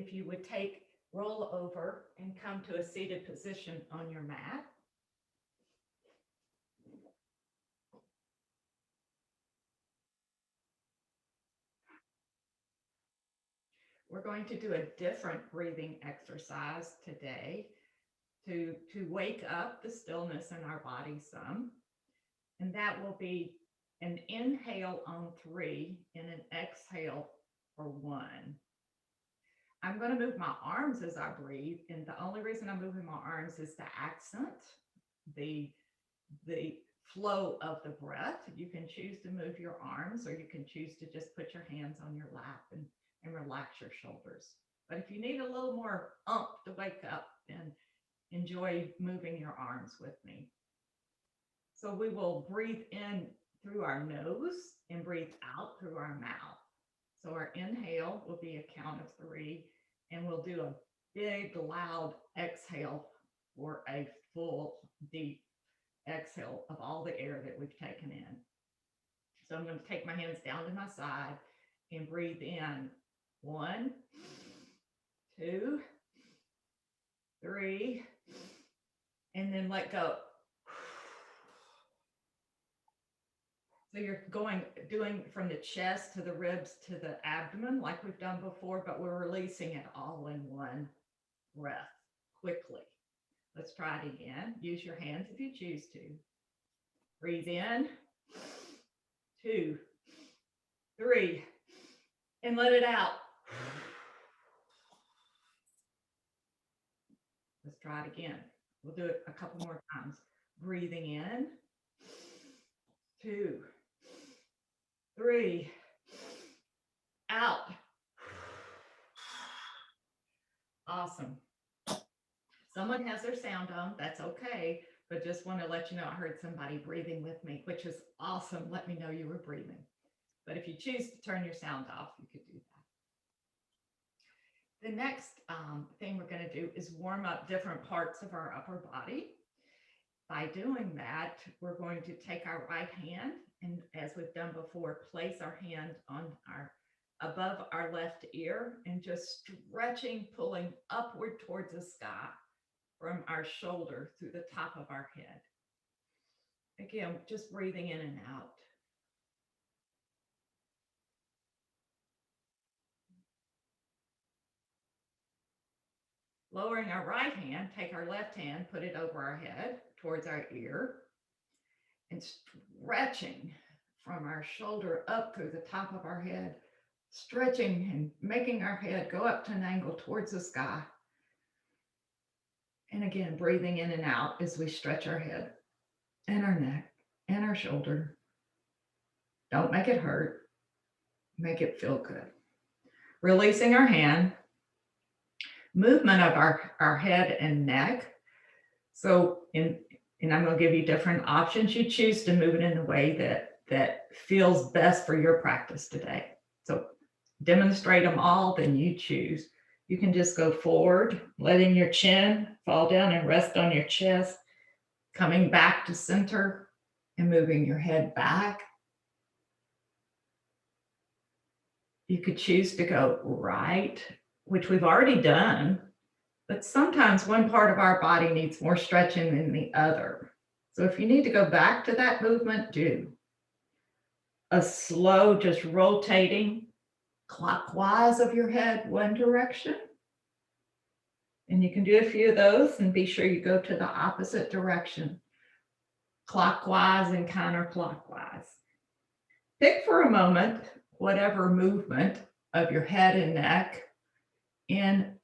if you would roll over and come to a seated position on your mat. We're going to do a different breathing exercise today to wake up the stillness in our body some. And that will be an inhale on 3 and an exhale for 1. I'm going to move my arms as I breathe. And the only reason I'm moving my arms is to accent the flow of the breath. You can choose to move your arms, or you can choose to just put your hands on your lap and relax your shoulders. But if you need a little more to wake up, then enjoy moving your arms with me. So we will breathe in through our nose and breathe out through our mouth. So our inhale will be a count of 3, and we'll do a big, loud exhale for a full, deep exhale of all the air that we've taken in. So I'm going to take my hands down to my side and breathe in 1, 2, 3, and then let go. So you're doing from the chest to the ribs to the abdomen like we've done before, but we're releasing it all in one breath quickly. Let's try it again. Use your hands if you choose to. Breathe in, 2, 3, and let it out. Let's try it again. We'll do it a couple more times. Breathing in, 2, 3, out. Awesome. Someone has their sound on, that's okay, but just want to let you know I heard somebody breathing with me, which is awesome. Let me know you were breathing. But if you choose to turn your sound off, you could do that. The next thing we're going to do is warm up different parts of our upper body. By doing that, we're going to take our right hand and, as we've done before, place our hand on above our left ear and just stretching, pulling upward towards the sky from our shoulder through the top of our head. Again, just breathing in and out. Lowering our right hand, take our left hand, put it over our head towards our ear, and stretching from our shoulder up through the top of our head, stretching and making our head go up to an angle towards the sky. And again, breathing in and out as we stretch our head and our neck and our shoulder. Don't make it hurt. Make it feel good. Releasing our hand. Movement of our head and neck. So and I'm going to give you different options. You choose to move it in a way that feels best for your practice today. So demonstrate them all, then you choose. You can just go forward, letting your chin fall down and rest on your chest, coming back to center and moving your head back. You could choose to go right, which we've already done, but sometimes one part of our body needs more stretching than the other. So if you need to go back to that movement, do a slow, just rotating clockwise of your head one direction. And you can do a few of those and be sure you go to the opposite direction, clockwise and counterclockwise. Pick for a moment whatever movement of your head and neck in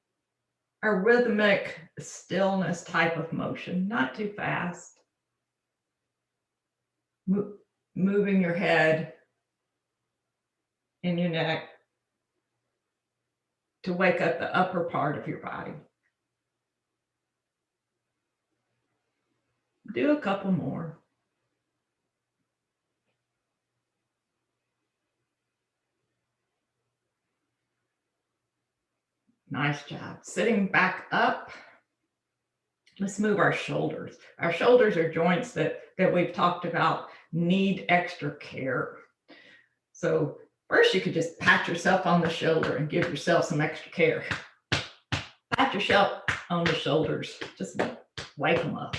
a rhythmic stillness type of motion, not too fast. Moving your head and your neck to wake up the upper part of your body. Do a couple more. Nice job. Sitting back up. Let's move our shoulders. Our shoulders are joints that we've talked about need extra care. So first you could just pat yourself on the shoulder and give yourself some extra care. Pat yourself on the shoulders. Just wake them up.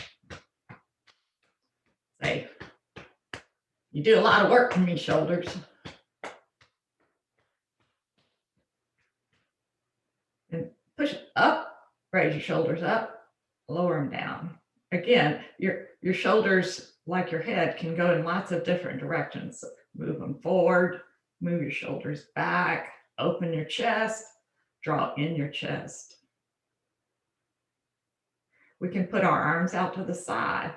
Say, you do a lot of work for me, shoulders. And push up, raise your shoulders up, lower them down. Again, your shoulders, like your head, can go in lots of different directions. So move them forward, move your shoulders back, open your chest, draw in your chest. We can put our arms out to the side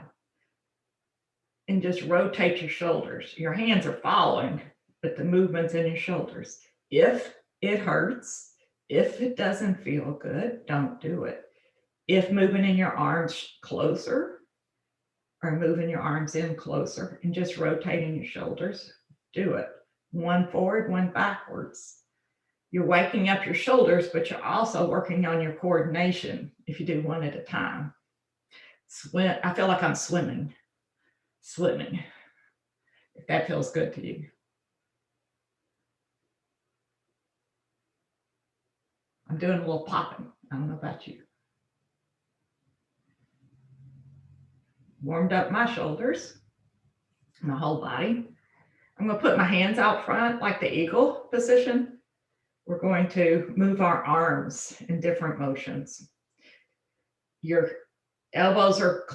and just rotate your shoulders. Your hands are following, but the movement's in your shoulders. If it hurts, if it doesn't feel good, don't do it. If moving in your arms closer or moving your arms in closer and just rotating your shoulders, do it. One forward, one backwards. You're waking up your shoulders, but you're also working on your coordination if you do one at a time. Swim. I feel like I'm swimming, if that feels good to you. I'm doing a little popping. I don't know about you. Warmed up my shoulders, my whole body. I'm going to put my hands out front like the eagle position. We're going to move our arms in different motions. Your elbows are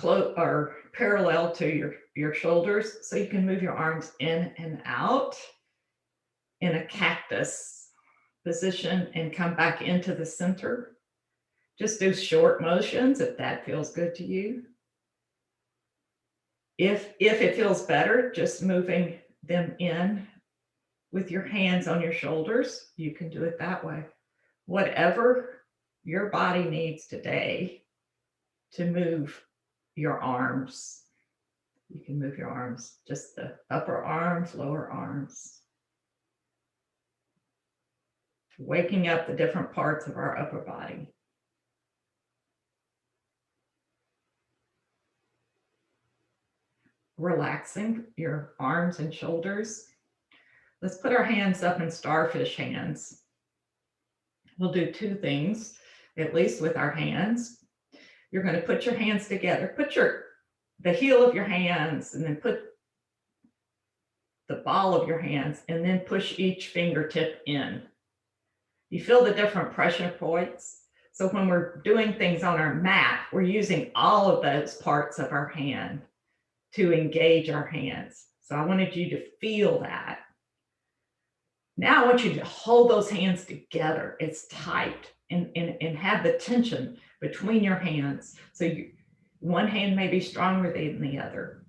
parallel to your shoulders, so you can move your arms in and out in a cactus position and come back into the center. Just do short motions if that feels good to you. If it feels better, just moving them in with your hands on your shoulders, you can do it that way. Whatever your body needs today to move your arms, you can move your arms, just the upper arms, lower arms. Waking up the different parts of our upper body. Relaxing your arms and shoulders. Let's put our hands up in starfish hands. We'll do two things, at least with our hands. You're going to put your hands together. Put the heel of your hands and then put the ball of your hands and then push each fingertip in. You feel the different pressure points. So when we're doing things on our mat, we're using all of those parts of our hand to engage our hands. So I wanted you to feel that. Now I want you to hold those hands together. It's tight and have the tension between your hands. So one hand may be stronger than the other.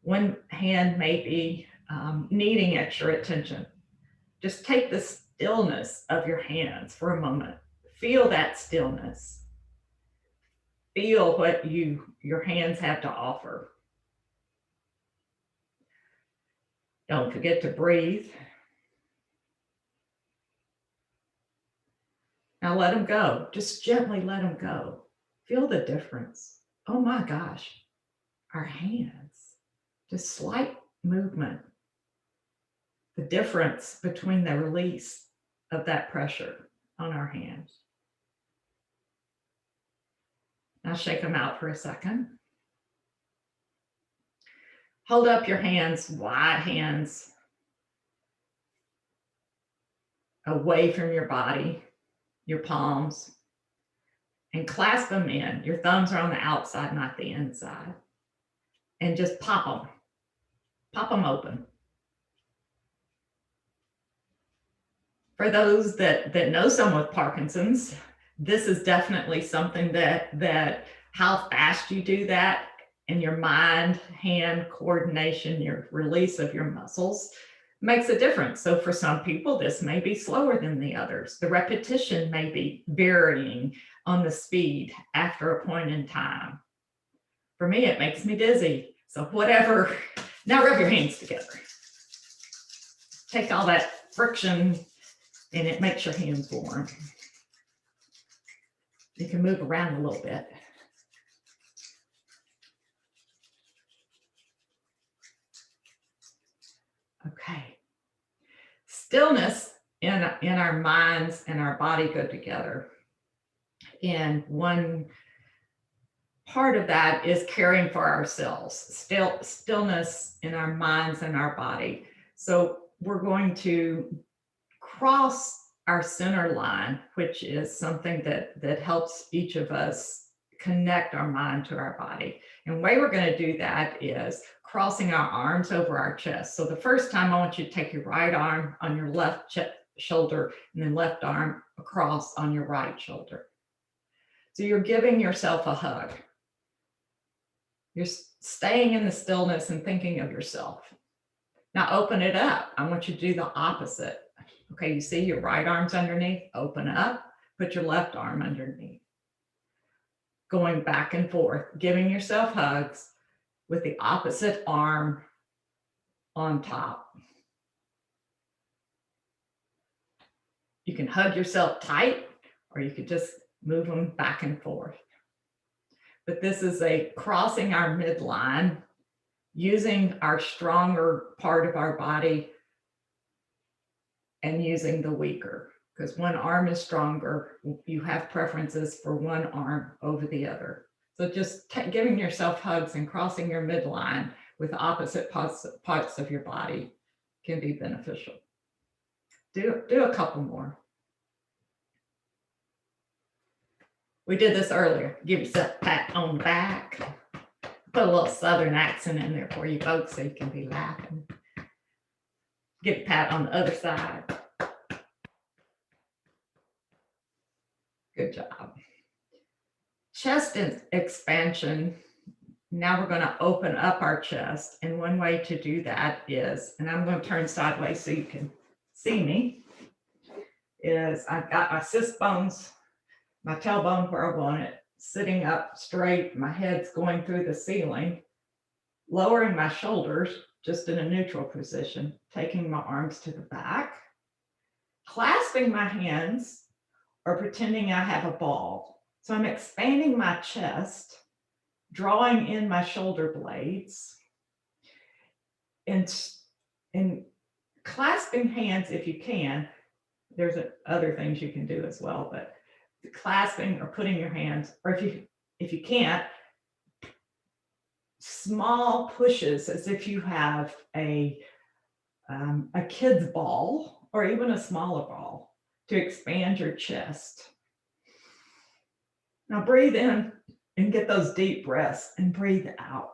One hand may be needing extra attention. Just take the stillness of your hands for a moment. Feel that stillness. Feel what your hands have to offer. Don't forget to breathe. Now let them go. Just gently let them go. Feel the difference. Oh my gosh, our hands. Just slight movement. The difference between the release of that pressure on our hands. Now shake them out for a second. Hold up your hands, wide hands, away from your body, your palms, and clasp them in. Your thumbs are on the outside, not the inside. And just pop them. Pop them open. For those that know someone with Parkinson's, this is definitely something that how fast you do that and your mind-hand coordination, your release of your muscles makes a difference. So for some people, this may be slower than the others. The repetition may be varying on the speed after a point in time. For me, it makes me dizzy. So whatever, now rub your hands together. Take all that friction and it makes your hands warm. You can move around a little bit. Okay. Stillness in our minds and our body go together. And one part of that is caring for ourselves, stillness in our minds and our body. So we're going to cross our center line, which is something that helps each of us connect our mind to our body. And the way we're going to do that is crossing our arms over our chest. So the first time, I want you to take your right arm on your left shoulder and then left arm across on your right shoulder. So you're giving yourself a hug. You're staying in the stillness and thinking of yourself. Now open it up. I want you to do the opposite. Okay, you see your right arm's underneath, open up, put your left arm underneath. Going back and forth, giving yourself hugs with the opposite arm on top. You can hug yourself tight, or you could just move them back and forth. But this is a crossing our midline, using our stronger part of our body and using the weaker, because one arm is stronger. You have preferences for one arm over the other. So just giving yourself hugs and crossing your midline with opposite parts of your body can be beneficial. Do a couple more. We did this earlier. Give yourself a pat on the back. Put a little Southern accent in there for you folks so you can be laughing. Give a pat on the other side. Good job. Chest expansion. Now we're going to open up our chest. And one way to do that is, and I'm going to turn sideways so you can see me, is I've got my cyst bones, my tailbone where I want it, sitting up straight, my head's going through the ceiling, lowering my shoulders just in a neutral position, taking my arms to the back, clasping my hands, or pretending I have a ball. So I'm expanding my chest, drawing in my shoulder blades, and clasping hands if you can. There's other things you can do as well, but clasping or putting your hands, or if you can't, small pushes as if you have a kid's ball or even a smaller ball to expand your chest. Now breathe in and get those deep breaths and breathe out.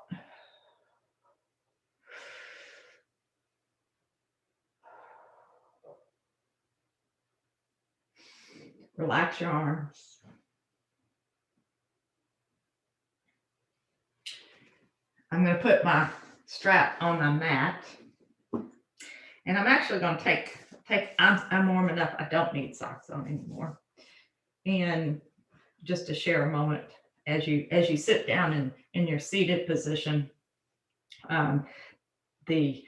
Relax your arms. I'm going to put my strap on my mat. And I'm actually going to I'm warm enough. I don't need socks on anymore. And just to share a moment as you sit down in your seated position, the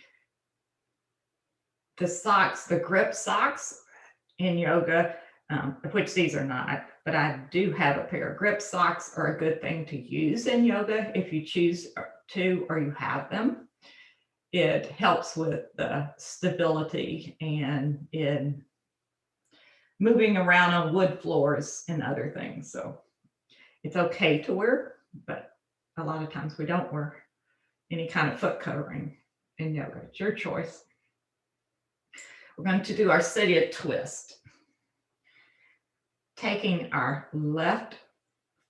socks, the grip socks in yoga, which these are not, but I do have a pair of grip socks, are a good thing to use in yoga if you choose to or you have them. It helps with the stability and in moving around on wood floors and other things. So it's okay to wear, but a lot of times we don't wear any kind of foot covering in yoga. It's your choice. We're going to do our seated twist. Taking our left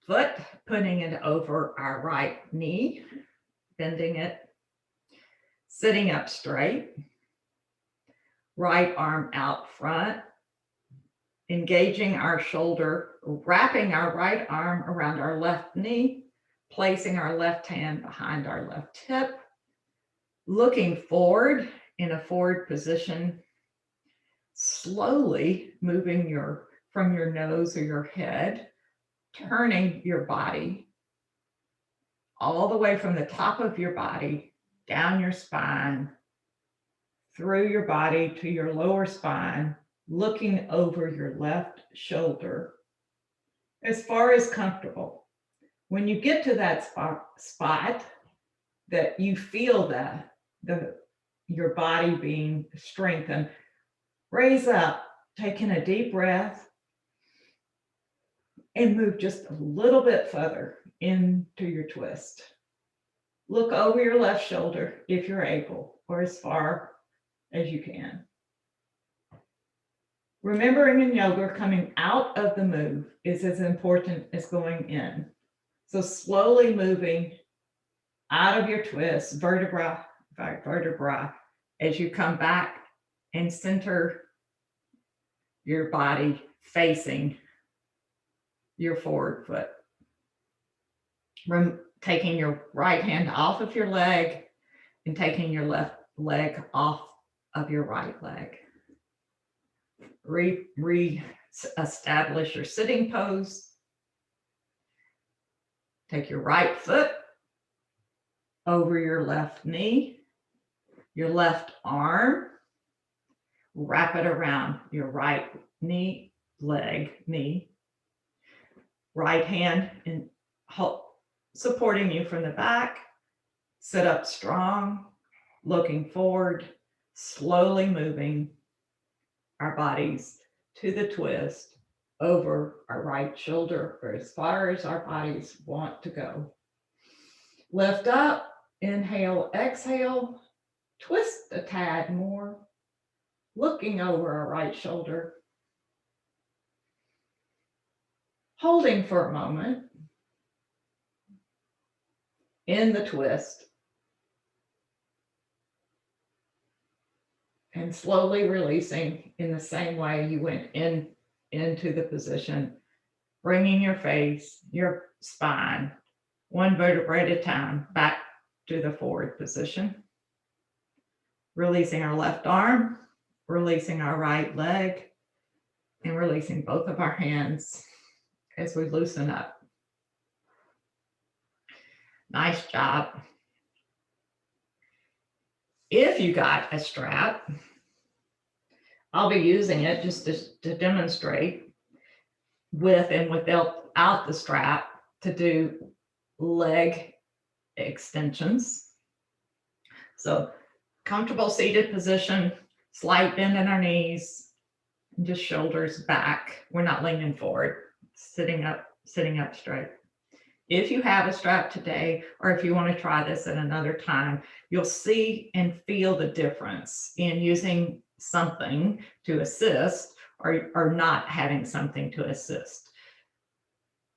foot, putting it over our right knee, bending it, sitting up straight, right arm out front, engaging our shoulder, wrapping our right arm around our left knee, placing our left hand behind our left hip, looking forward in a forward position, slowly moving from your nose or your head, turning your body all the way from the top of your body, down your spine, through your body to your lower spine, looking over your left shoulder as far as comfortable. When you get to that spot that you feel your body being strengthened, raise up, taking a deep breath, and move just a little bit further into your twist. Look over your left shoulder if you're able, or as far as you can. Remembering in yoga, coming out of the move is as important as going in. So slowly moving out of your twist, vertebra by vertebra, as you come back and center your body facing your forward foot. Taking your right hand off of your leg and taking your left leg off of your right leg. Re-establish your sitting pose. Take your right foot over your left knee, your left arm, wrap it around your right knee, leg, knee, right hand and supporting you from the back. Sit up strong, looking forward, slowly moving our bodies to the twist over our right shoulder or as far as our bodies want to go. Lift up, inhale, exhale, twist a tad more, looking over our right shoulder. Holding for a moment in the twist. And slowly releasing in the same way you went into the position, bringing your face, your spine, one vertebra at a time, back to the forward position. Releasing our left arm, releasing our right leg, and releasing both of our hands as we loosen up. Nice job. If you got a strap, I'll be using it just to demonstrate with and without the strap to do leg extensions. So comfortable seated position, slight bend in our knees, and just shoulders back. We're not leaning forward, sitting up straight. If you have a strap today, or if you want to try this at another time, you'll see and feel the difference in using something to assist or not having something to assist.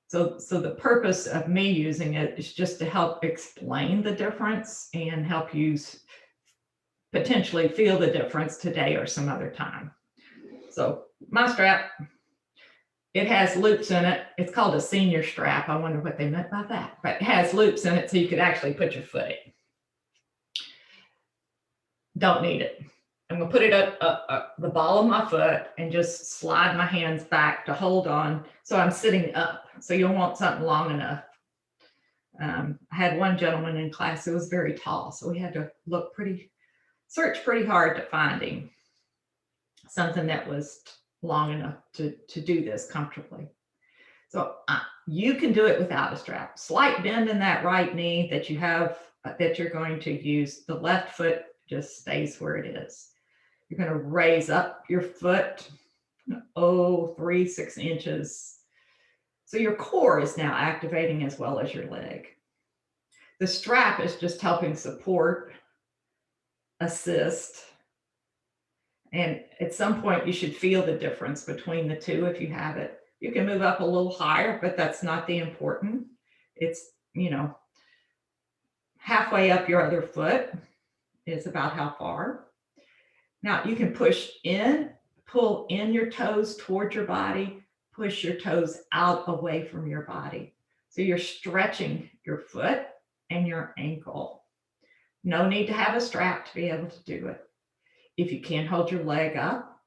So the purpose of me using it is just to help explain the difference and help you potentially feel the difference today or some other time. So my strap, it has loops in it. It's called a senior strap. I wonder what they meant by that, but it has loops in it so you could actually put your foot in. Don't need it. I'm going to put it up the ball of my foot and just slide my hands back to hold on. So I'm sitting up. So you'll want something long enough. I had one gentleman in class who was very tall, so we had to search pretty hard to find him something that was long enough to do this comfortably. So you can do it without a strap. Slight bend in that right knee that you have, that you're going to use. The left foot just stays where it is. You're going to raise up your foot, 3-6 inches. So your core is now activating as well as your leg. The strap is just helping support, assist, and at some point you should feel the difference between the two if you have it. You can move up a little higher, but that's not the important. It's, halfway up your other foot is about how far. Now you can pull in your toes towards your body, push your toes out away from your body. So you're stretching your foot and your ankle. No need to have a strap to be able to do it. If you can't hold your leg up,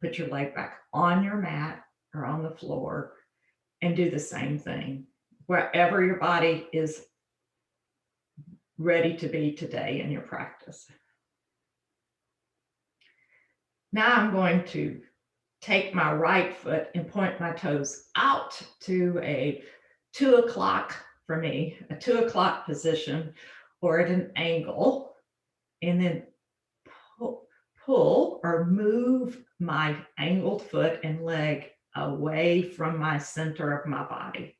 put your leg back on your mat or on the floor and do the same thing wherever your body is ready to be today in your practice. Now I'm going to take my right foot and point my toes out to a 2 o'clock for me, a 2 o'clock position or at an angle, and then pull or move my angled foot and leg away from my center of my body.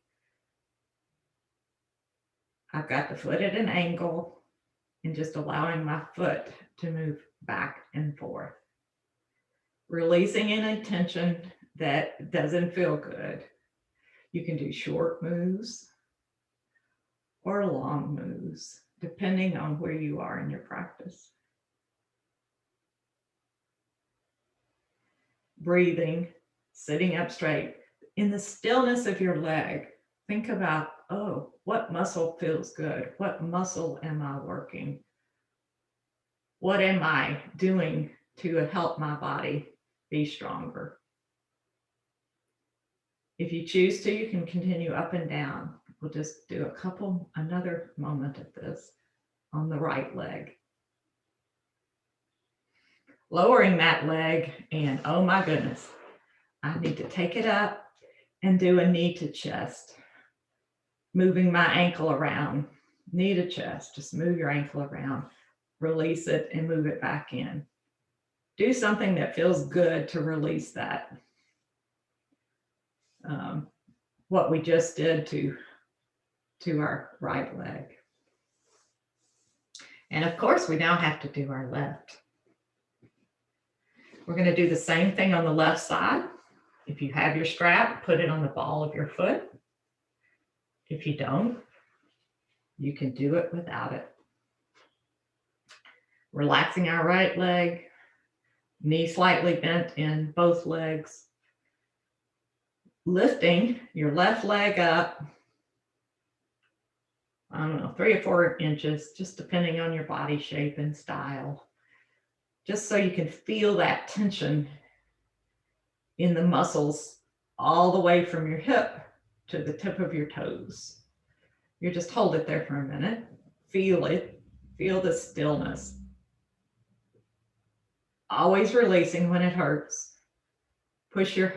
I've got the foot at an angle and just allowing my foot to move back and forth. Releasing any tension that doesn't feel good. You can do short moves or long moves, depending on where you are in your practice. Breathing, sitting up straight. In the stillness of your leg, think about, oh, what muscle feels good? What muscle am I working? What am I doing to help my body be stronger? If you choose to, you can continue up and down. We'll just do another moment of this on the right leg. Lowering that leg, and oh my goodness, I need to take it up and do a knee to chest. Moving my ankle around, knee to chest, just move your ankle around, release it and move it back in. Do something that feels good to release that. What we just did to our right leg. And of course, we now have to do our left. We're going to do the same thing on the left side. If you have your strap, put it on the ball of your foot. If you don't, you can do it without it. Relaxing our right leg, knee slightly bent in both legs. Lifting your left leg up, I don't know, 3 or 4 inches, just depending on your body shape and style. Just so you can feel that tension in the muscles all the way from your hip to the tip of your toes. You just hold it there for a minute. Feel it. Feel the stillness. Always releasing when it hurts. Push your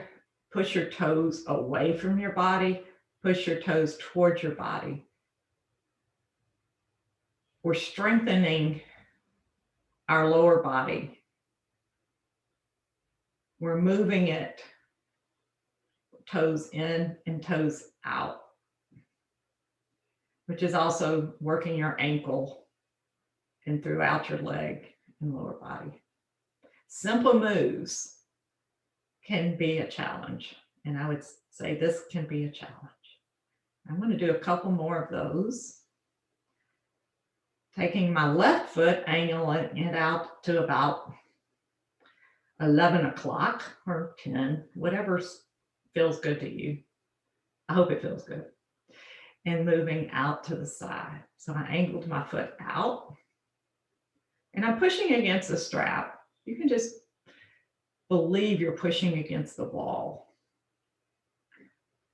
toes away from your body. Push your toes towards your body. We're strengthening our lower body. We're moving it toes in and toes out, which is also working your ankle and throughout your leg and lower body. Simple moves can be a challenge, and I would say this can be a challenge. I'm going to do a couple more of those. Taking my left foot, angling it out to about 11 o'clock or 10, whatever feels good to you. I hope it feels good. And moving out to the side. So I angled my foot out and I'm pushing against the strap. You can just believe you're pushing against the wall.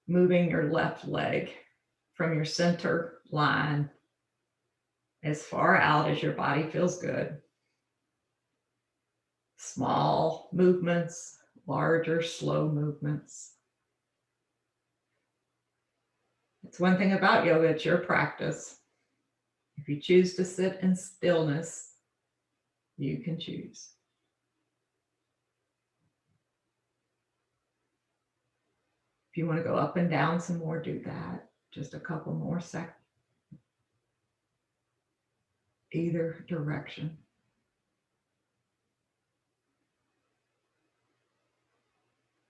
Moving your left leg from your center line as far out as your body feels good. Small movements, larger, slow movements. It's one thing about yoga, it's your practice. If you choose to sit in stillness, you can choose. If you want to go up and down some more, do that. Just a couple more seconds. Either direction.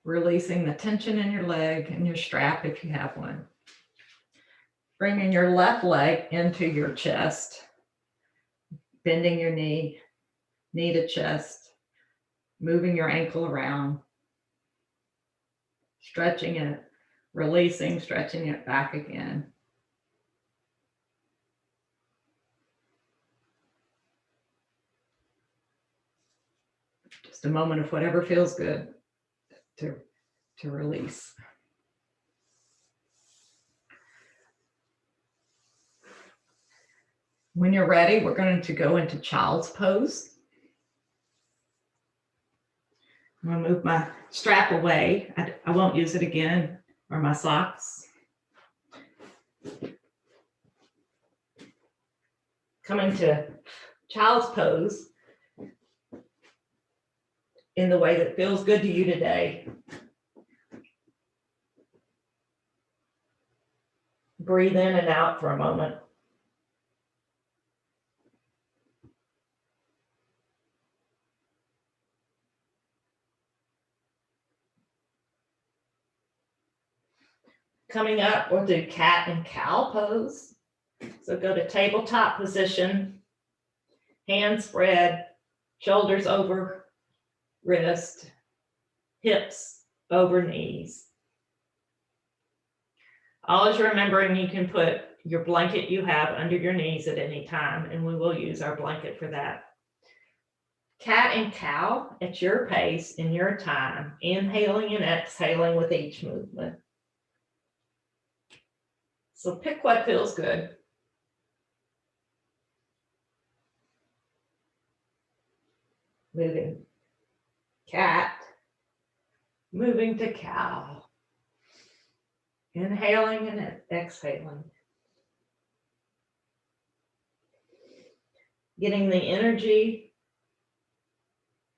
Releasing the tension in your leg and your strap if you have one. Bringing your left leg into your chest. Bending your knee, knee to chest. Moving your ankle around. Stretching it, releasing, stretching it back again. Just a moment of whatever feels good to release. When you're ready, we're going to go into child's pose. I'm going to move my strap away. I won't use it again, or my socks. Coming to child's pose in the way that feels good to you today. Breathe in and out for a moment. Coming up, we'll do cat and cow pose. So go to tabletop position, hands spread, shoulders over wrist, hips over knees. Always remembering you can put your blanket you have under your knees at any time, and we will use our blanket for that. Cat and cow at your pace in your time, inhaling and exhaling with each movement. So pick what feels good. Moving cat, moving to cow. Inhaling and exhaling. Getting the energy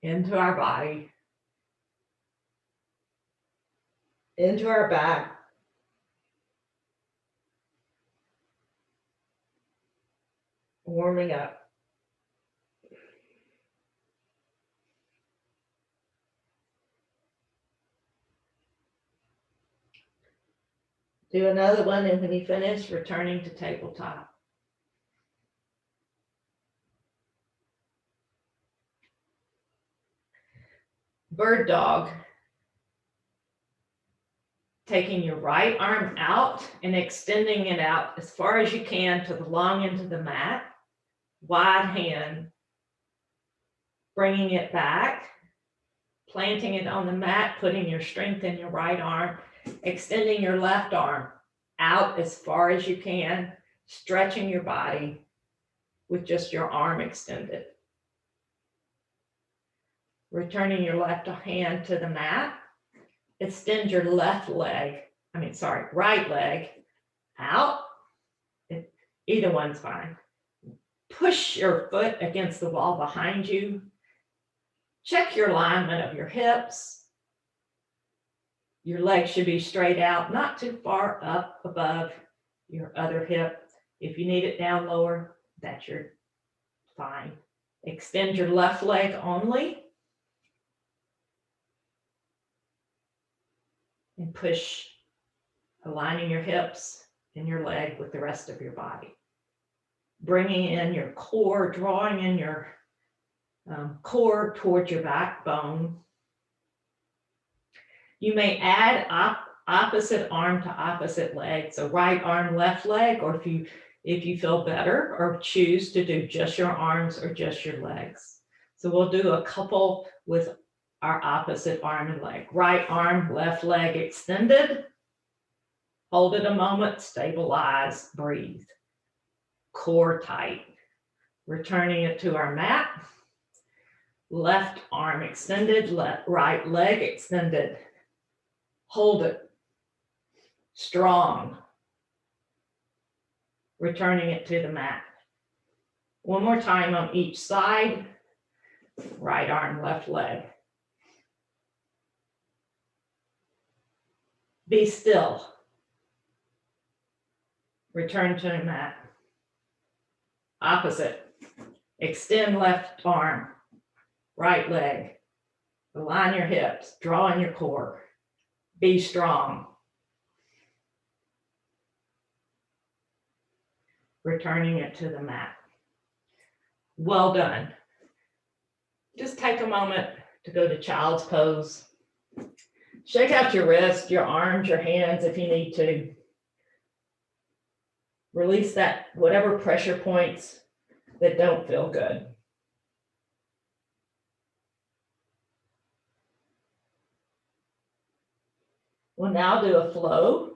into our body, into our back, warming up. Do another one, and when you finish, returning to tabletop. Bird dog. Taking your right arm out and extending it out as far as you can to the long end of the mat. Wide hand. Bringing it back. Planting it on the mat, putting your strength in your right arm. Extending your left arm out as far as you can. Stretching your body with just your arm extended. Returning your left hand to the mat. Extend your right leg out. Either one's fine. Push your foot against the wall behind you. Check your alignment of your hips. Your legs should be straight out, not too far up above your other hip. If you need it down lower, that's your fine. Extend your left leg only. And push, aligning your hips and your leg with the rest of your body. Bringing in your core, drawing in your core towards your backbone. You may add opposite arm to opposite leg. So right arm, left leg, or if you feel better or choose to do just your arms or just your legs. So we'll do a couple with our opposite arm and leg. Right arm, left leg extended. Hold it a moment, stabilize, breathe. Core tight. Returning it to our mat. Left arm extended, right leg extended. Hold it. Strong. Returning it to the mat. One more time on each side. Right arm, left leg. Be still. Return to the mat. Opposite. Extend left arm, right leg. Align your hips, draw in your core. Be strong. Returning it to the mat. Well done. Just take a moment to go to child's pose. Shake out your wrists, your arms, your hands if you need to. Release that, whatever pressure points that don't feel good. We'll now do a flow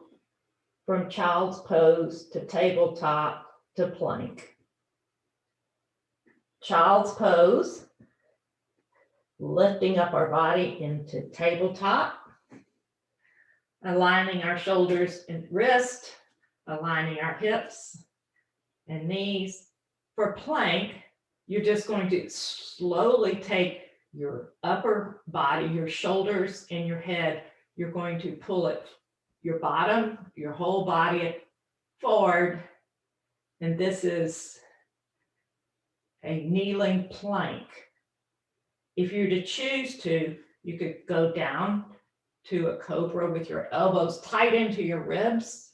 from child's pose to tabletop to plank. Child's pose, lifting up our body into tabletop. Aligning our shoulders and wrist, aligning our hips and knees. For plank, you're just going to slowly take your upper body, your shoulders and your head. You're going to pull it, your bottom, your whole body forward. And this is a kneeling plank. If you're to choose to, you could go down to a cobra with your elbows tight into your ribs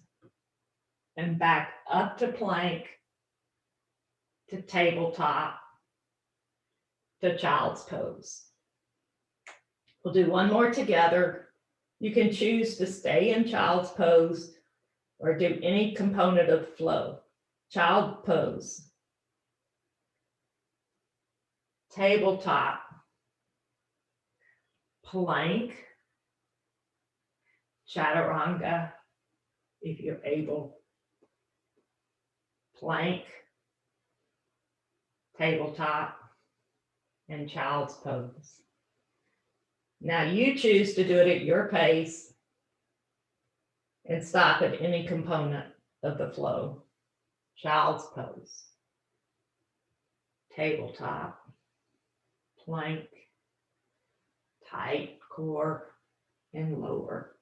and back up to plank, to tabletop, to child's pose. We'll do one more together. You can choose to stay in child's pose or do any component of flow. Child pose, tabletop, plank, chaturanga, if you're able, plank, tabletop, and child's pose. Now you choose to do it at your pace and stop at any component of the flow. Child's pose, tabletop, plank, tight core, and lower.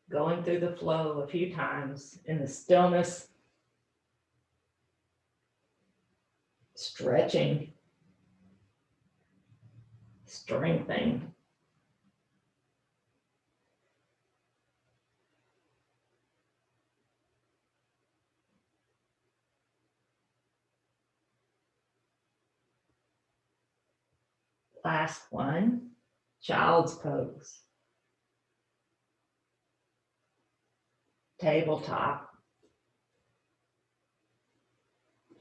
Going through the flow a few times in the stillness, stretching, strengthening. Last one, child's pose. Tabletop,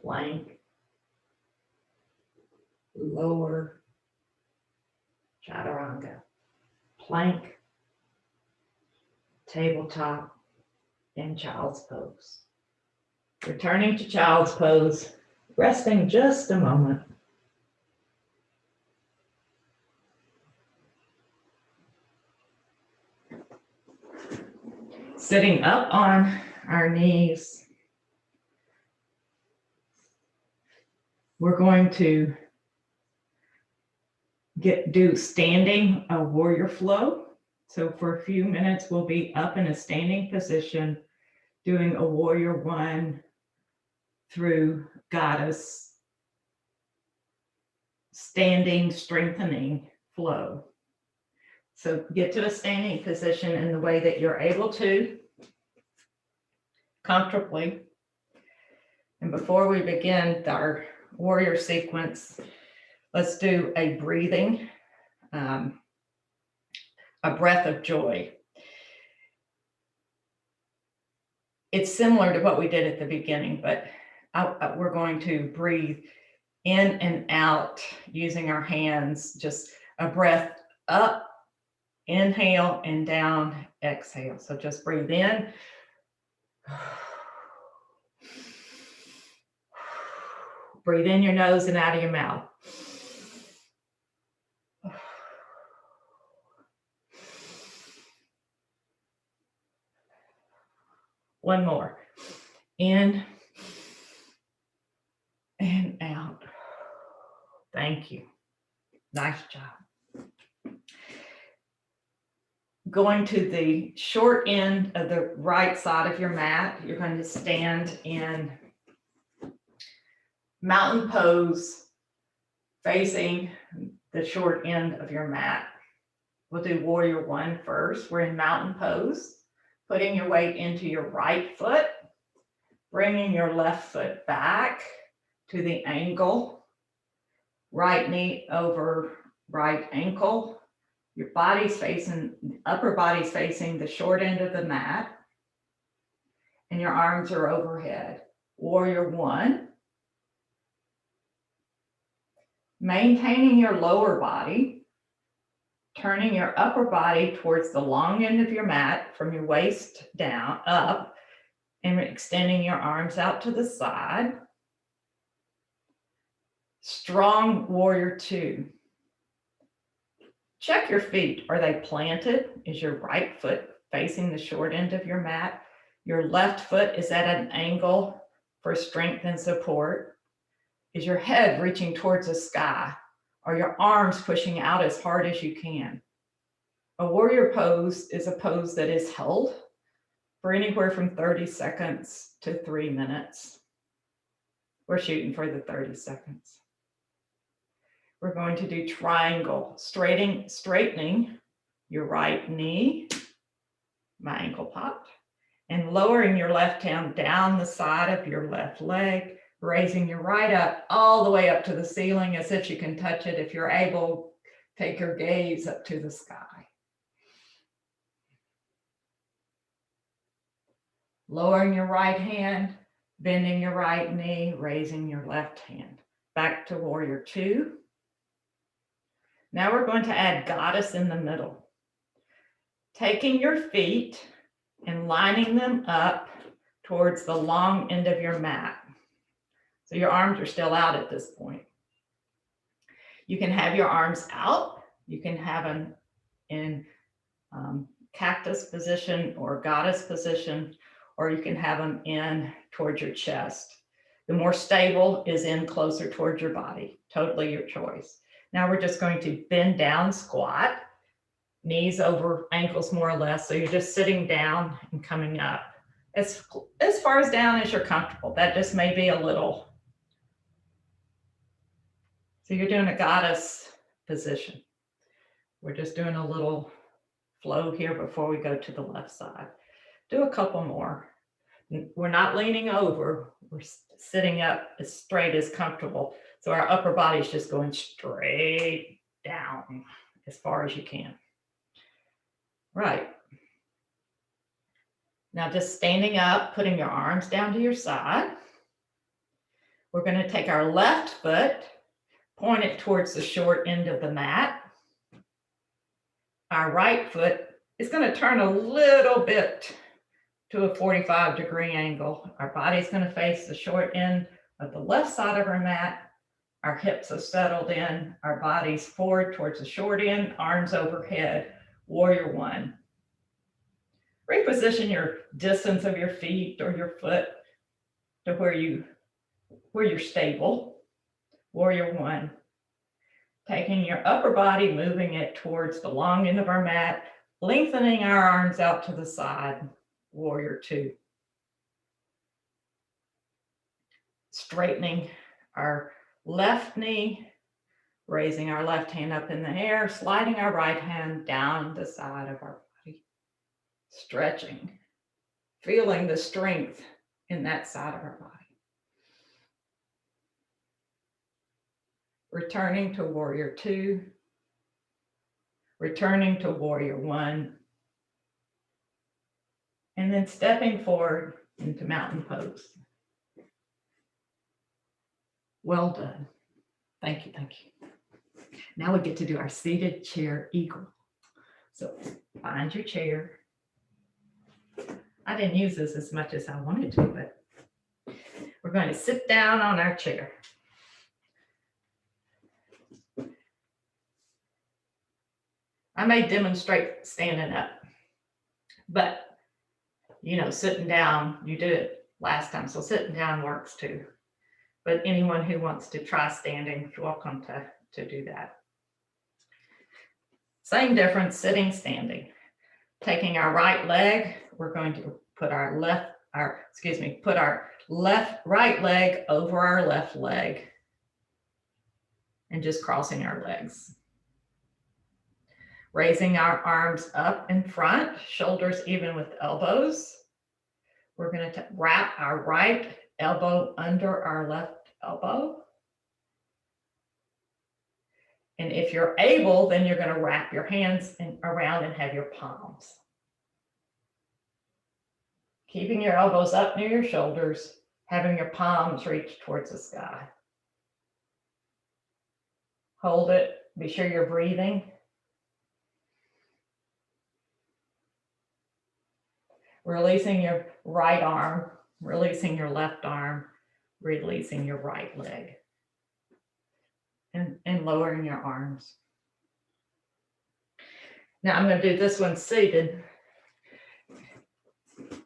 plank, lower, chaturanga, plank, tabletop, and child's pose. Returning to child's pose, resting just a moment. Sitting up on our knees, we're going to do standing a warrior flow. So for a few minutes, we'll be up in a standing position, doing a warrior one through goddess, standing, strengthening flow. So get to a standing position in the way that you're able to, comfortably. And before we begin our warrior sequence, let's do a breathing, a breath of joy. It's similar to what we did at the beginning, but we're going to breathe in and out using our hands, just a breath up, inhale, and down, exhale. So just breathe in. Breathe in your nose and out of your mouth. One more. In and out. Thank you. Nice job. Going to the short end of the right side of your mat, you're going to stand in mountain pose, facing the short end of your mat. We'll do warrior one first. We're in mountain pose, putting your weight into your right foot, bringing your left foot back to the ankle, right knee over right ankle. Your body's facing, upper body's facing the short end of the mat, and your arms are overhead. Warrior one. Maintaining your lower body, turning your upper body towards the long end of your mat from your waist down, up, and extending your arms out to the side. Strong warrior two. Check your feet. Are they planted? Is your right foot facing the short end of your mat? Your left foot is at an angle for strength and support. Is your head reaching towards the sky? Are your arms pushing out as hard as you can? A warrior pose is a pose that is held for anywhere from 30 seconds to 3 minutes. We're shooting for the 30 seconds. We're going to do triangle, straightening your right knee, my ankle popped, and lowering your left hand down the side of your left leg, raising your right up all the way up to the ceiling as if you can touch it. If you're able, take your gaze up to the sky. Lowering your right hand, bending your right knee, raising your left hand. Back to warrior two. Now we're going to add goddess in the middle. Taking your feet and lining them up towards the long end of your mat. So your arms are still out at this point. You can have your arms out. You can have them in cactus position or goddess position, or you can have them in towards your chest. The more stable is in closer towards your body. Totally your choice. Now we're just going to bend down, squat, knees over ankles more or less. So you're just sitting down and coming up as far as down as you're comfortable. That just may be a little. So you're doing a goddess position. We're just doing a little flow here before we go to the left side. Do a couple more. We're not leaning over. We're sitting up as straight as comfortable. So our upper body's just going straight down as far as you can. Right. Now just standing up, putting your arms down to your side. We're going to take our left foot, point it towards the short end of the mat. Our right foot is going to turn a little bit to a 45-degree angle. Our body's going to face the short end of the left side of our mat. Our hips are settled in. Our body's forward towards the short end, arms overhead. Warrior one. Reposition your distance of your feet or your foot to where you're stable. Warrior one. Taking your upper body, moving it towards the long end of our mat, lengthening our arms out to the side. Warrior two. Straightening our left knee, raising our left hand up in the air, sliding our right hand down the side of our body. Stretching, feeling the strength in that side of our body. Returning to warrior two, returning to warrior one, and then stepping forward into mountain pose. Well done. Thank you, thank you. Now we get to do our seated chair eagle. So find your chair. I didn't use this as much as I wanted to, but we're going to sit down on our chair. I may demonstrate standing up, but sitting down, you did it last time, so sitting down works too. But anyone who wants to try standing is welcome to do that. Same difference, sitting, standing. Taking our right leg, we're going to put our right leg over our left leg and just crossing our legs. Raising our arms up in front, shoulders even with elbows. We're going to wrap our right elbow under our left elbow. And if you're able, then you're going to wrap your hands around and have your palms. Keeping your elbows up near your shoulders, having your palms reach towards the sky. Hold it. Be sure you're breathing. Releasing your right arm, releasing your left arm, releasing your right leg. And lowering your arms. Now I'm going to do this one seated.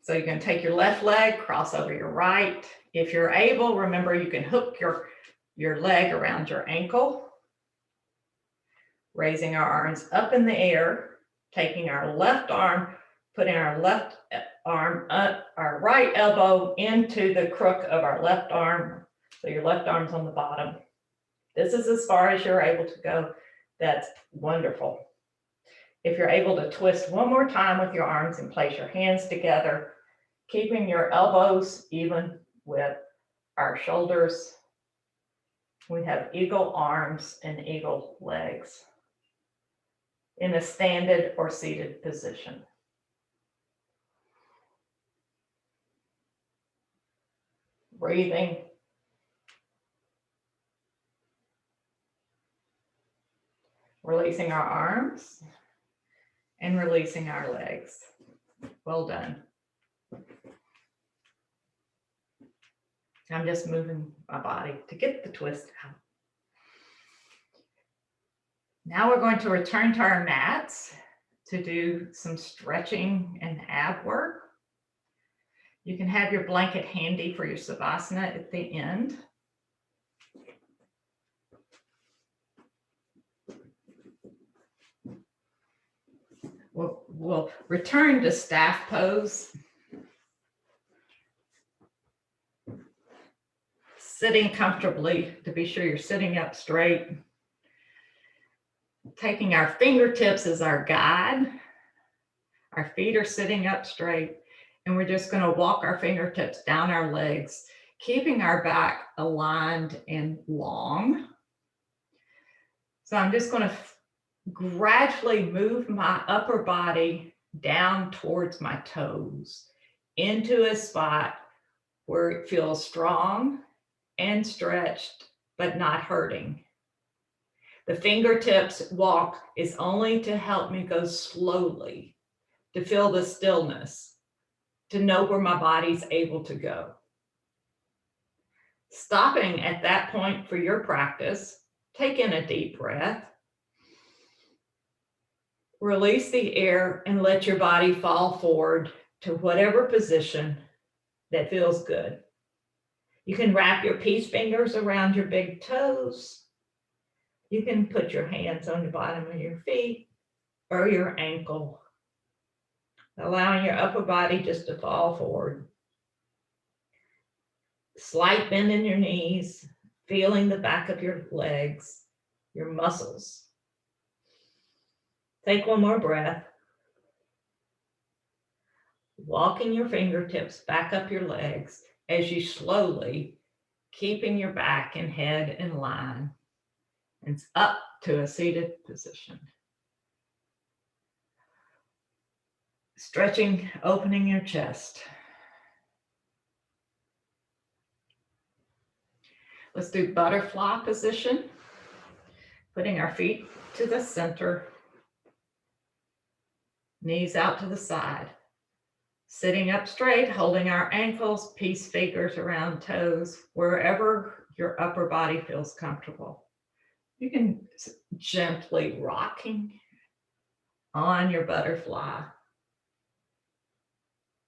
So you're going to take your left leg, cross over your right. If you're able, remember you can hook your leg around your ankle. Raising our arms up in the air, taking our left arm, putting our left arm up, our right elbow into the crook of our left arm. So your left arm's on the bottom. This is as far as you're able to go. That's wonderful. If you're able to twist one more time with your arms and place your hands together, keeping your elbows even with our shoulders. We have eagle arms and eagle legs in a standing or seated position. Breathing. Releasing our arms and releasing our legs. Well done. I'm just moving my body to get the twist out. Now we're going to return to our mats to do some stretching and ab work. You can have your blanket handy for your Savasana at the end. We'll return to staff pose. Sitting comfortably to be sure you're sitting up straight. Taking our fingertips as our guide. Our feet are sitting up straight, and we're just going to walk our fingertips down our legs, keeping our back aligned and long. So I'm just going to gradually move my upper body down towards my toes into a spot where it feels strong and stretched, but not hurting. The fingertips walk is only to help me go slowly, to feel the stillness, to know where my body's able to go. Stopping at that point for your practice, take in a deep breath. Release the air and let your body fall forward to whatever position that feels good. You can wrap your peace fingers around your big toes. You can put your hands on the bottom of your feet or your ankle, allowing your upper body just to fall forward. Slight bend in your knees, feeling the back of your legs, your muscles. Take one more breath. Walking your fingertips back up your legs as you slowly, keeping your back and head in line, and up to a seated position. Stretching, opening your chest. Let's do butterfly position. Putting our feet to the center. Knees out to the side. Sitting up straight, holding our ankles, peace fingers around toes, wherever your upper body feels comfortable. You can gently rocking on your butterfly.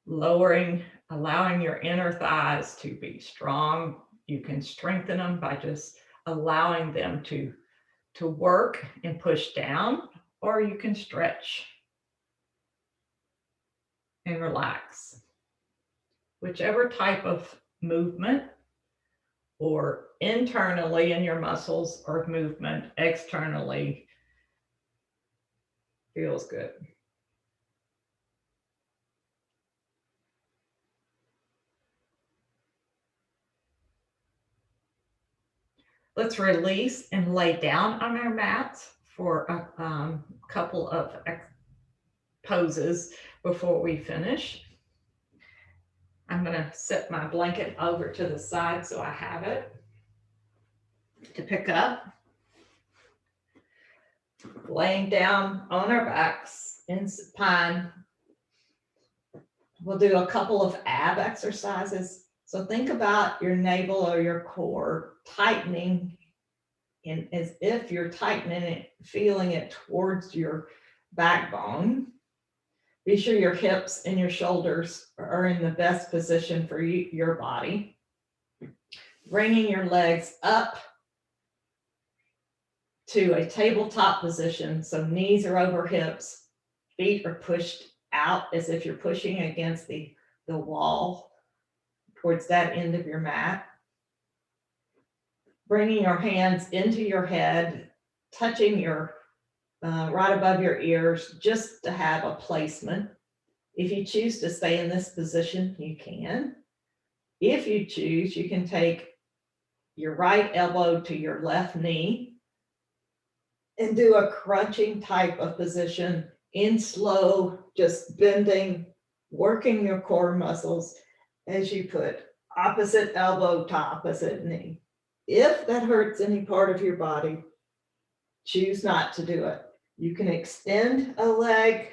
Lowering, allowing your inner thighs to be strong. You can strengthen them by just allowing them to work and push down, or you can stretch and relax. Whichever type of movement, or internally in your muscles, or movement externally, feels good. Let's release and lay down on our mats for a couple of poses before we finish. I'm going to set my blanket over to the side so I have it to pick up. Laying down on our backs in supine. We'll do a couple of ab exercises. So think about your navel or your core tightening, and as if you're tightening it, feeling it towards your backbone. Be sure your hips and your shoulders are in the best position for your body. Bringing your legs up to a tabletop position, so knees are over hips, feet are pushed out as if you're pushing against the wall towards that end of your mat. Bringing your hands into your head, touching your right above your ears, just to have a placement. If you choose to stay in this position, you can. If you choose, you can take your right elbow to your left knee and do a crunching type of position in slow, just bending, working your core muscles as you put opposite elbow to opposite knee. If that hurts any part of your body, choose not to do it. You can extend a leg.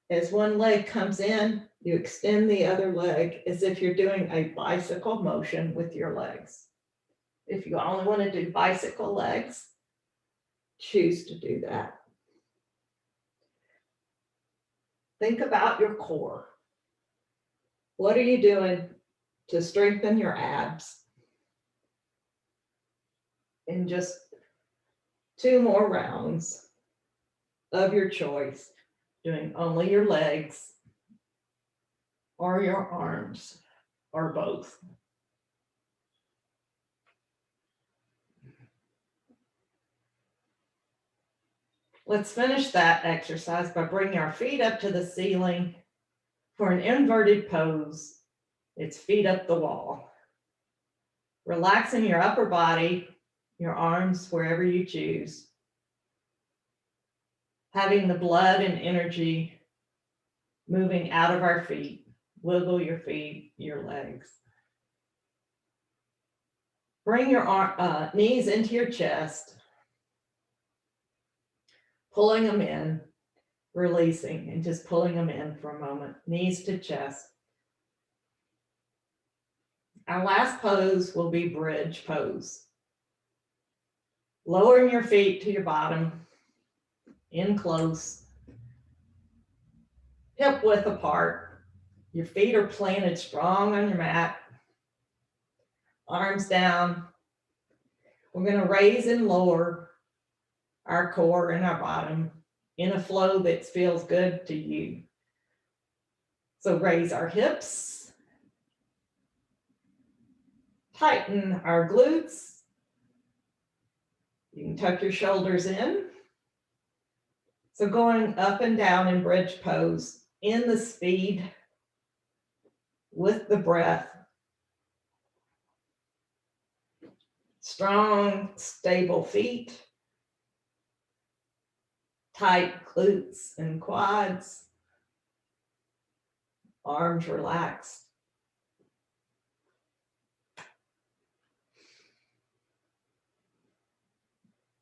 As one leg comes in, you extend the other leg as if you're doing a bicycle motion with your legs. If you only want to do bicycle legs, choose to do that. Think about your core. What are you doing to strengthen your abs? And just 2 more rounds of your choice, doing only your legs or your arms or both. Let's finish that exercise by bringing our feet up to the ceiling for an inverted pose. It's feet up the wall. Relaxing your upper body, your arms wherever you choose. Having the blood and energy moving out of our feet. Wiggle your feet, your legs. Bring your knees into your chest. Pulling them in, releasing, and just pulling them in for a moment. Knees to chest. Our last pose will be bridge pose. Lowering your feet to your bottom, in close, hip width apart. Your feet are planted strong on your mat. Arms down. We're going to raise and lower our core and our bottom in a flow that feels good to you. So raise our hips. Tighten our glutes. You can tuck your shoulders in. So going up and down in bridge pose in the speed with the breath. Strong, stable feet. Tight glutes and quads. Arms relaxed.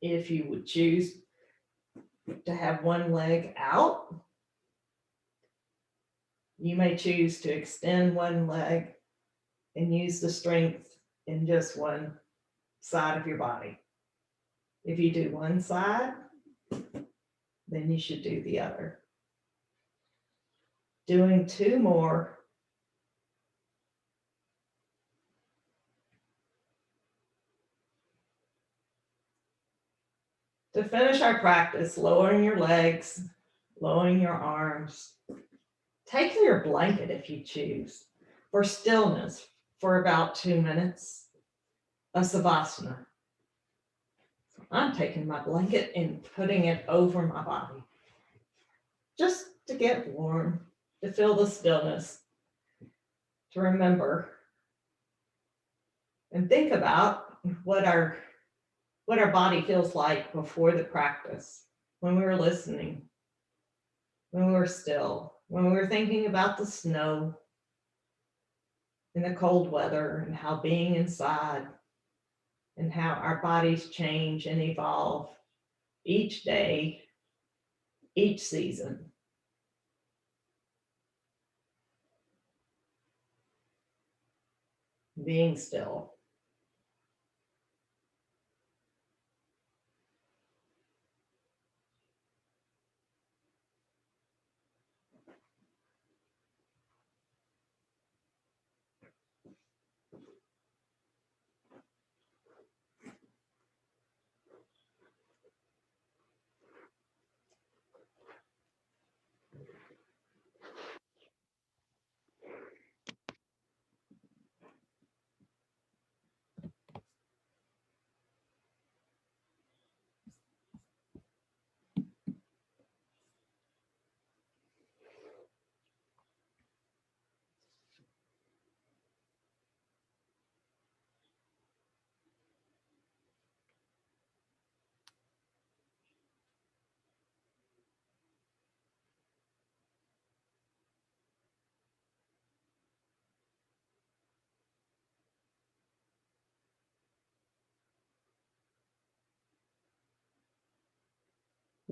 If you would choose to have one leg out, you may choose to extend one leg and use the strength in just one side of your body. If you do one side, then you should do the other. Doing 2 more. To finish our practice, lowering your legs, lowering your arms. Take your blanket if you choose for stillness for about 2 minutes of Savasana. I'm taking my blanket and putting it over my body just to get warm, to feel the stillness, to remember and think about what our body feels like before the practice, when we were listening, when we were still, when we were thinking about the snow and the cold weather and how being inside and how our bodies change and evolve each day, each season. Being still.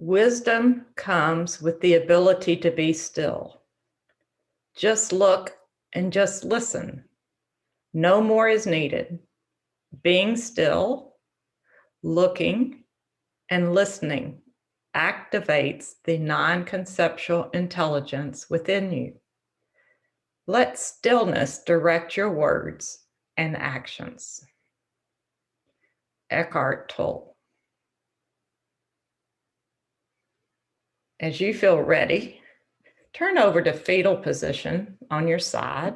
Wisdom comes with the ability to be still. Just look and just listen. No more is needed. Being still, looking, and listening activates the non-conceptual intelligence within you. Let stillness direct your words and actions. Eckhart Tolle. As you feel ready, turn over to fetal position on your side.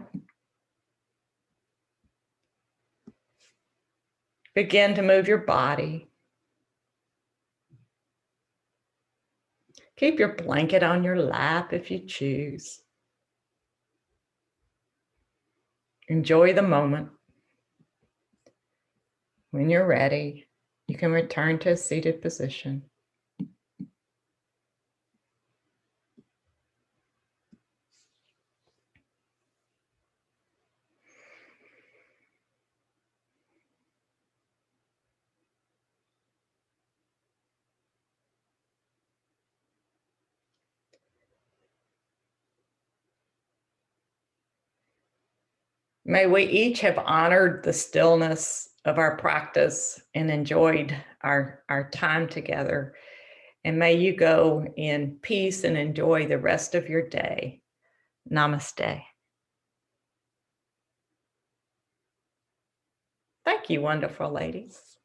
Begin to move your body. Keep your blanket on your lap if you choose. Enjoy the moment. When you're ready, you can return to a seated position. May we each have honored the stillness of our practice and enjoyed our time together. And may you go in peace and enjoy the rest of your day. Namaste. Thank you, wonderful ladies.